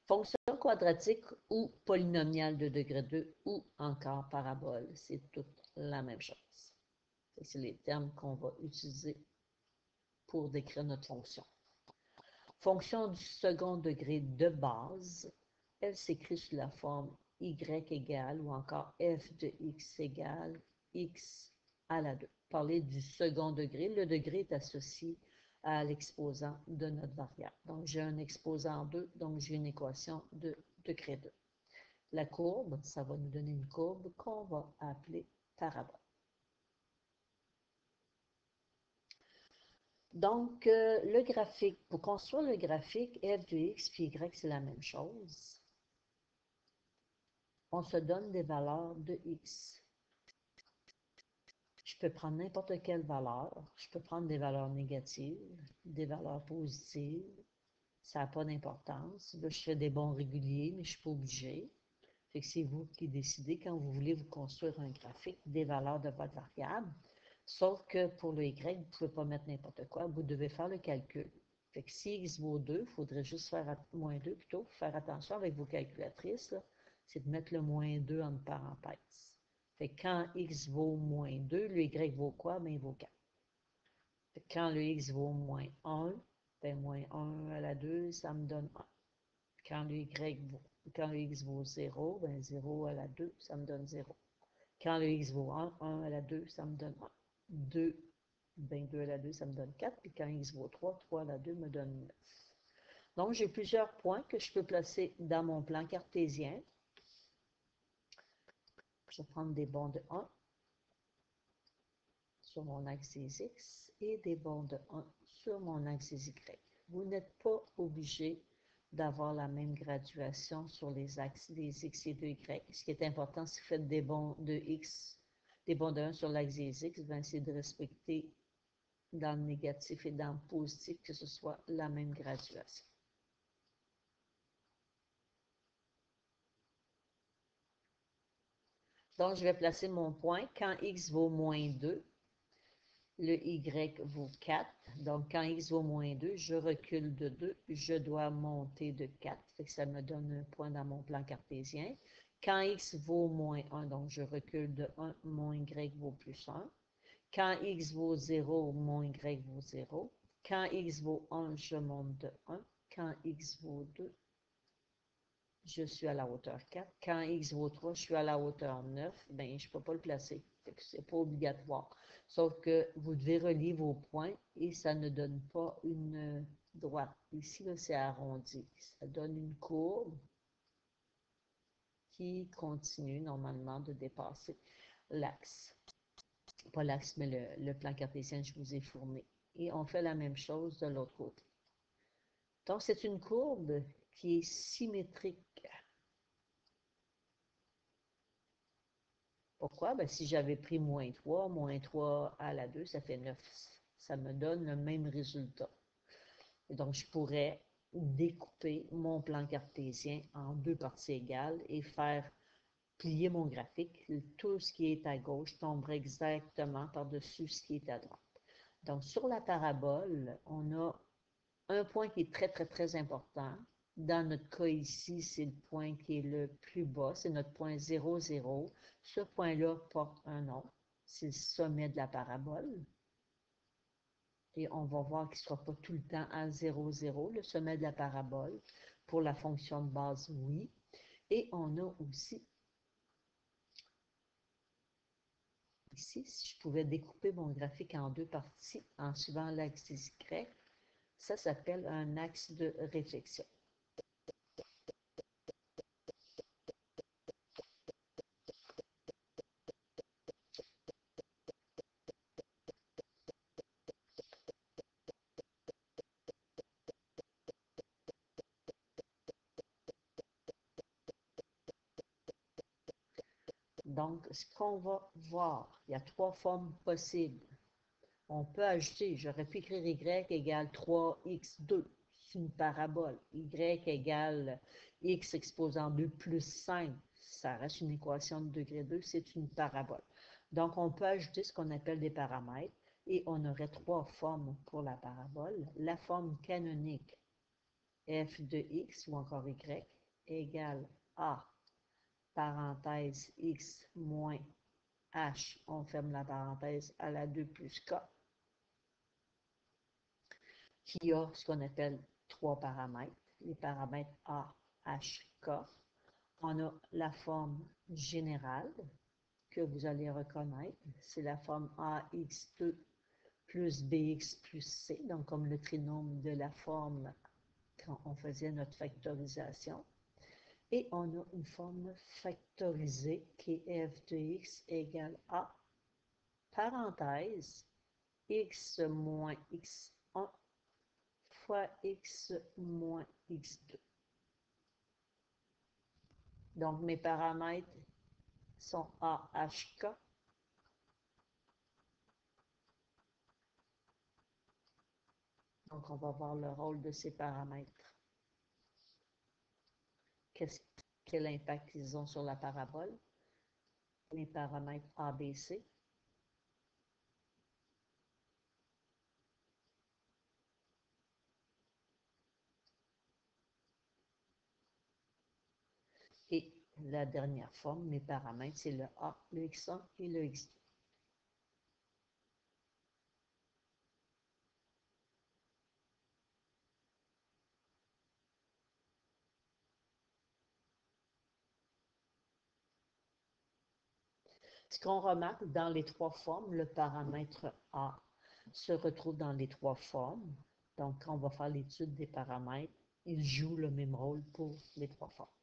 Fonction quadratique ou polynomiale de degré 2 ou encore parabole, c'est toute la même chose. C'est les termes qu'on va utiliser pour décrire notre fonction. Fonction du second degré de base, elle s'écrit sous la forme y égale ou encore f de x égale x à la 2. Parler du second degré, le degré est associé à l'exposant de notre variable. Donc, j'ai un exposant 2, donc j'ai une équation de degré 2. La courbe, ça va nous donner une courbe qu'on va appeler parabole. Donc, le graphique, pour construire le graphique, f de x puis y, c'est la même chose. On se donne des valeurs de x. Je peux prendre n'importe quelle valeur. Je peux prendre des valeurs négatives, des valeurs positives. Ça n'a pas d'importance. Là, je fais des bons réguliers, mais je ne suis pas obligée. Fait que c'est vous qui décidez quand vous voulez vous construire un graphique des valeurs de votre variable. Sauf que pour le y, vous ne pouvez pas mettre n'importe quoi. Vous devez faire le calcul. Fait que si x vaut 2, il faudrait juste faire moins 2 plutôt. Faire attention avec vos calculatrices, c'est de mettre le moins 2 entre parenthèses. Fait que quand x vaut moins 2, le y vaut quoi? Bien, il vaut 4. Fait que quand le x vaut moins 1, bien, moins 1 à la 2, ça me donne 1. Quand le x vaut 0, bien 0 à la 2, ça me donne 0. Quand le x vaut 1, 1 à la 2, ça me donne 1. 2, bien 2 à la 2, ça me donne 4. Puis quand x vaut 3, 3 à la 2 me donne 9. Donc, j'ai plusieurs points que je peux placer dans mon plan cartésien. Je vais prendre des bonds de 1 sur mon axe des x et des bonds de 1 sur mon axe des y. Vous n'êtes pas obligé d'avoir la même graduation sur les axes des x et de y. Ce qui est important, si vous faites des bonds de x, des bonds de 1 sur l'axe des x, c'est de respecter dans le négatif et dans le positif que ce soit la même graduation. Donc, je vais placer mon point. Quand x vaut moins 2, le y vaut 4. Donc, quand x vaut moins 2, je recule de 2. Je dois monter de 4. Fait que ça me donne un point dans mon plan cartésien. Quand x vaut moins 1, donc je recule de 1, mon y vaut plus 1. Quand x vaut 0, mon y vaut 0. Quand x vaut 1, je monte de 1. Quand x vaut 2, je suis à la hauteur 4. Quand x vaut 3, je suis à la hauteur 9. Bien, je ne peux pas le placer. Ce n'est pas obligatoire. Sauf que vous devez relier vos points et ça ne donne pas une droite. Ici, c'est arrondi. Ça donne une courbe qui continue normalement de dépasser l'axe. Pas l'axe, mais le plan cartésien que je vous ai fourni. Et on fait la même chose de l'autre côté. Donc, c'est une courbe qui est symétrique. Pourquoi? Ben, si j'avais pris moins 3 à la 2, ça fait 9. Ça me donne le même résultat. Et donc, je pourrais découper mon plan cartésien en deux parties égales et faire plier mon graphique. Tout ce qui est à gauche tomberait exactement par-dessus ce qui est à droite. Donc, sur la parabole, on a un point qui est très, très, très important. Dans notre cas ici, c'est le point qui est le plus bas, c'est notre point 0, 0. Ce point-là porte un nom, c'est le sommet de la parabole. Et on va voir qu'il ne sera pas tout le temps à 0, 0, le sommet de la parabole. Pour la fonction de base, oui. Et on a aussi, ici, si je pouvais découper mon graphique en deux parties en suivant l'axe Y, ça s'appelle un axe de réflexion. Donc, ce qu'on va voir, il y a trois formes possibles. On peut ajouter, j'aurais pu écrire y égale 3x2, c'est une parabole. Y égale x exposant 2 plus 5, ça reste une équation de degré 2, c'est une parabole. Donc, on peut ajouter ce qu'on appelle des paramètres et on aurait trois formes pour la parabole. La forme canonique, f de x ou encore y égale a, parenthèse x moins h, on ferme la parenthèse, à la 2 plus k, qui a ce qu'on appelle trois paramètres, les paramètres a, h, k. On a la forme générale que vous allez reconnaître, c'est la forme ax2 plus bx plus c, donc comme le trinôme de la forme quand on faisait notre factorisation. Et on a une forme factorisée qui est f de x égale a, parenthèse, x moins x1 fois x moins x2. Donc, mes paramètres sont a, h, k. Donc, on va voir le rôle de ces paramètres. Quel impact ils ont sur la parabole? Les paramètres a, b, c. Et la dernière forme, mes paramètres, c'est le a, le x1 et le x2. Ce qu'on remarque dans les trois formes, le paramètre A se retrouve dans les trois formes. Donc, quand on va faire l'étude des paramètres, il joue le même rôle pour les trois formes.